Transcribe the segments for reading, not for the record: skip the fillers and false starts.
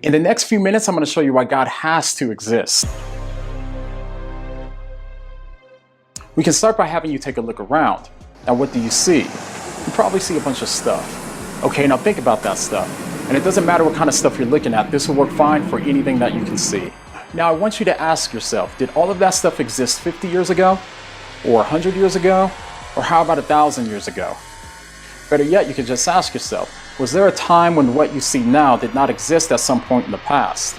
In the next few minutes, I'm going to show you why God has to exist. We can start by having you take a look around. Now, what do you see? You probably see a bunch of stuff. Okay, now think about that stuff. And it doesn't matter what kind of stuff you're looking at, this will work fine for anything that you can see. Now, I want you to ask yourself, did all of that stuff exist 50 years ago? Or 100 years ago? Or how about 1,000 years ago? Better yet, you could just ask yourself, was there a time when what you see now did not exist at some point in the past?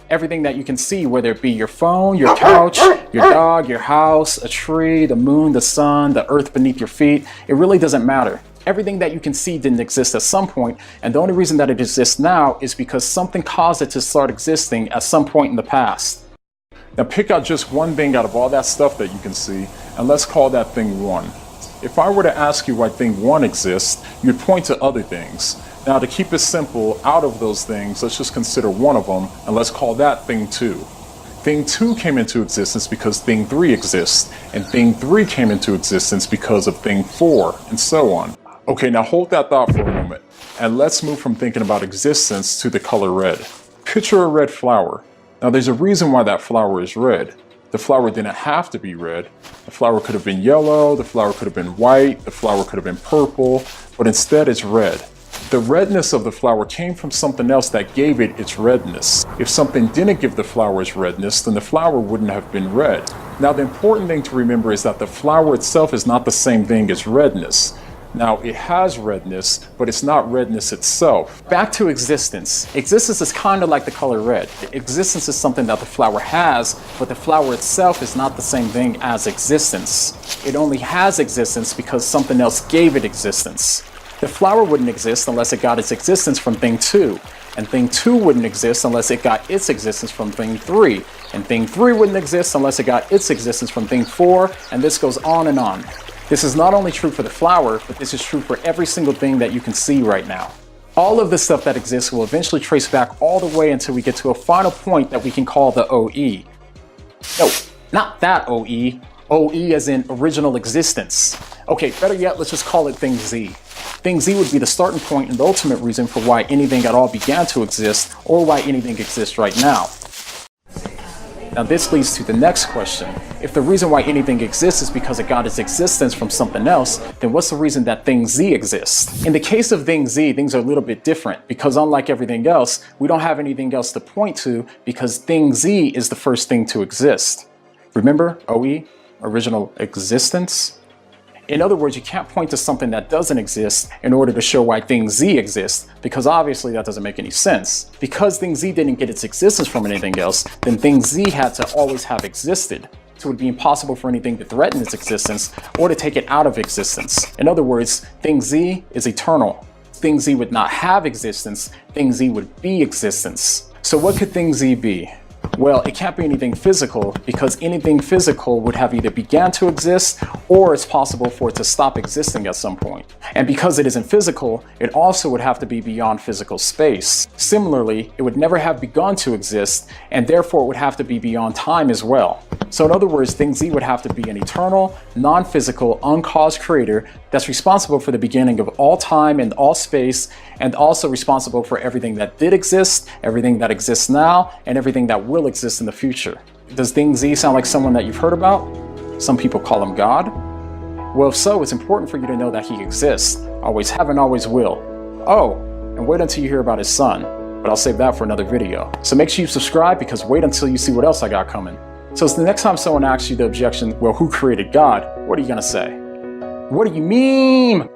Everything that you can see, whether it be your phone, your couch, your dog, your house, a tree, the moon, the sun, the earth beneath your feet, it really doesn't matter. Everything that you can see didn't exist at some point, and the only reason that it exists now is because something caused it to start existing at some point in the past. Now pick out just one thing out of all that stuff that you can see, and let's call that thing 1. If I were to ask you why thing 1 exists, you'd point to other things. Now to keep it simple, out of those things, let's just consider one of them, and let's call that thing 2. Thing 2 came into existence because thing 3 exists, and thing 3 came into existence because of thing 4, and so on. Okay, now hold that thought for a moment, and let's move from thinking about existence to the color red. Picture a red flower. Now there's a reason why that flower is red. The flower didn't have to be red. The flower could have been yellow, the flower could have been white, the flower could have been purple, but instead it's red. The redness of the flower came from something else that gave it its redness. If something didn't give the flower its redness, then the flower wouldn't have been red. Now the important thing to remember is that the flower itself is not the same thing as redness. Now, it has redness, but it's not redness itself. Back to existence. Existence is kind of like the color red. Existence is something that the flower has, but the flower itself is not the same thing as existence. It only has existence because something else gave it existence. The flower wouldn't exist unless it got its existence from thing 2. And thing 2 wouldn't exist unless it got its existence from thing 3. And thing 3 wouldn't exist unless it got its existence from thing 4, and this goes on and on. This is not only true for the flower, but this is true for every single thing that you can see right now. All of the stuff that exists will eventually trace back all the way until we get to a final point that we can call the OE. No, not that OE. OE as in original existence. Okay, better yet, let's just call it thing Z. Thing Z would be the starting point and the ultimate reason for why anything at all began to exist, or why anything exists right now. Now this leads to the next question. If the reason why anything exists is because it got its existence from something else, then what's the reason that thing Z exists? In the case of thing Z, things are a little bit different because unlike everything else, we don't have anything else to point to because thing Z is the first thing to exist. Remember OE, original existence? In other words, you can't point to something that doesn't exist in order to show why thing Z exists, because obviously that doesn't make any sense. Because thing Z didn't get its existence from anything else, then thing Z had to always have existed. So it would be impossible for anything to threaten its existence or to take it out of existence. In other words, thing Z is eternal. Thing Z would not have existence, thing Z would be existence. So what could thing Z be? Well, it can't be anything physical because anything physical would have either began to exist or it's possible for it to stop existing at some point. And because it isn't physical, it also would have to be beyond physical space. Similarly, it would never have begun to exist and therefore it would have to be beyond time as well. So in other words, thing Z would have to be an eternal, non-physical, uncaused creator that's responsible for the beginning of all time and all space, and also responsible for everything that did exist, everything that exists now, and everything that will exist in the future. Does thing Z sound like someone that you've heard about? Some people call him God. Well, if so, it's important for you to know that he exists, always have and always will. Oh, and wait until you hear about his son, but I'll save that for another video. So make sure you subscribe because wait until you see what else I got coming. So the next time someone asks you the objection, well, who created God? What are you gonna say? What do you mean?